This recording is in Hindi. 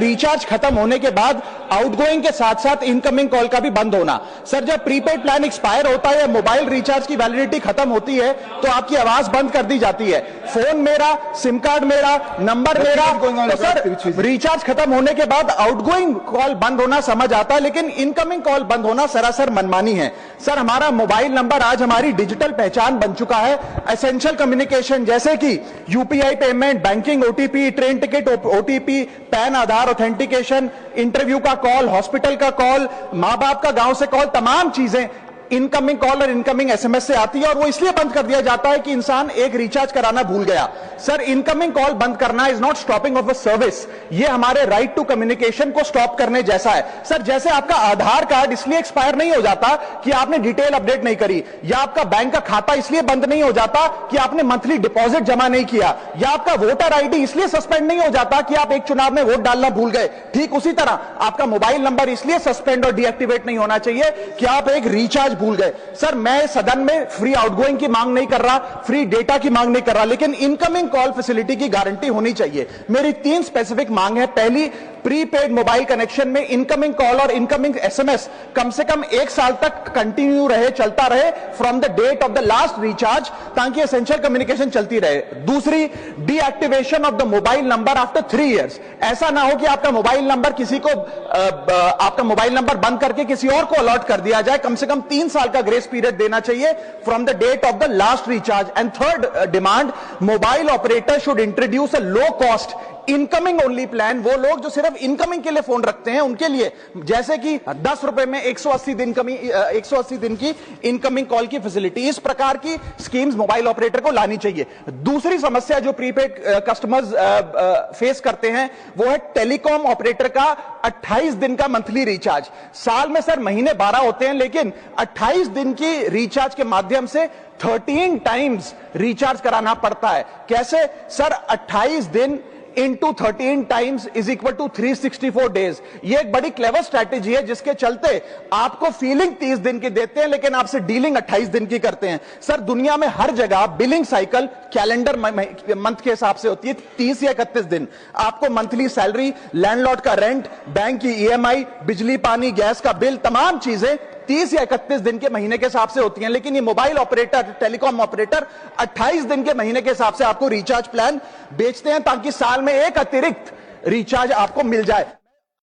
रिचार्ज खत्म होने के बाद आउटगोइंग के साथ साथ इनकमिंग कॉल का भी बंद होना। सर जब प्रीपेड प्लान एक्सपायर होता है या मोबाइल रिचार्ज की वैलिडिटी खत्म होती है तो आपकी आवाज बंद कर दी जाती है। फोन मेरा, सिम कार्ड मेरा, नंबर मेरा, तो सर रिचार्ज खत्म होने के बाद आउटगोइंग कॉल बंद होना समझ आता है, लेकिन इनकमिंग कॉल बंद होना सरासर मनमानी है। सर हमारा मोबाइल नंबर आज हमारी डिजिटल पहचान बन चुका है। एसेंशियल कम्युनिकेशन जैसे कि UPI payment, banking OTP, train ticket OTP, PAN Aadhaar authentication, interview का कॉल, हॉस्पिटल का कॉल, मां बाप का गांव से कॉल, तमाम चीजें इनकमिंग कॉल और इनकमिंग एसएमएस से आती है और वो इसलिए बंद कर दिया जाता है कि इंसान एक रिचार्ज कराना भूल गया। सर इनकमिंग कॉल बंद करना is not stopping of a service, ये हमारे राइट टू कम्युनिकेशन को स्टॉप करने जैसा है। सर जैसे आपका आधार कार्ड इसलिए एक्सपायर नहीं हो जाता कि आपने डिटेल अपडेट नहीं करी, या आपका बैंक का खाता इसलिए बंद नहीं हो जाता कि आपने मंथली डिपॉजिट जमा नहीं किया, या आपका वोटर आईडी इसलिए सस्पेंड नहीं हो जाता कि आप एक चुनाव में वोट डालना भूल गए, ठीक उसी तरह आपका मोबाइल नंबर इसलिए सस्पेंड और डीएक्टिवेट नहीं होना चाहिए कि आप एक रिचार्ज भूल गए। सर मैं सदन में फ्री आउटगोइंग की मांग नहीं कर रहा, फ्री डेटा की मांग नहीं कर रहा, लेकिन इनकमिंग कॉल फैसिलिटी की गारंटी होनी चाहिए। मेरी 3 स्पेसिफिक मांग है। पहली, प्रीपेड मोबाइल कनेक्शन में इनकमिंग कॉल और इनकमिंग एसएमएस कम से कम 1 साल तक कंटिन्यू रहे, चलता रहे from the date of the last recharge, ताकि एसेंशियल कम्युनिकेशन चलती रहे। दूसरी, deactivation of the mobile number after 3 years. ऐसा ना हो कि आपका मोबाइल नंबर किसी को आपका मोबाइल नंबर बंद करके किसी और को अलॉट कर दिया जाए। कम से कम 3 साल का ग्रेस पीरियड देना चाहिए from the date of the last recharge. And third demand, mobile operator should introduce a low cost incoming only plan. वो लोग जो सिर्फ इनकमिंग के लिए फोन रखते हैं उनके लिए, जैसे कि 10 रुपए में 180 दिन की इनकमिंग कॉल की फैसिलिटी, इस प्रकार की स्कीम्स मोबाइल ऑपरेटर को लानी चाहिए। दूसरी समस्या जो प्रीपेड कस्टमर्स फेस करते हैं वो है टेलीकॉम ऑपरेटर का 28 दिन का मंथली रिचार्ज। साल में सर महीने 12 होते हैं, लेकिन 28 दिन की रिचार्ज के माध्यम से 13 टाइम्स रिचार्ज कराना पड़ता है। कैसे सर? 28 दिन into 13 times is equal to 364 days। ये एक बड़ी क्लेवर स्ट्रैटेजी है जिसके चलते आपको फीलिंग 30 दिन की देते हैं, लेकिन आपसे डीलिंग 28 दिन की करते हैं। सर दुनिया में हर जगह बिलिंग साइकिल कैलेंडर मंथ के हिसाब से होती है, 30 या 31 दिन। आपको मंथली सैलरी, लैंडलॉर्ड का रेंट, बैंक की ईएमआई, बिजली पानी गैस का बिल, तमाम चीजें 30 या 31 दिन के महीने के हिसाब से होती हैं। लेकिन ये मोबाइल ऑपरेटर, टेलीकॉम ऑपरेटर 28 दिन के महीने के हिसाब से आपको रिचार्ज प्लान बेचते हैं, ताकि साल में एक अतिरिक्त रिचार्ज आपको मिल जाए।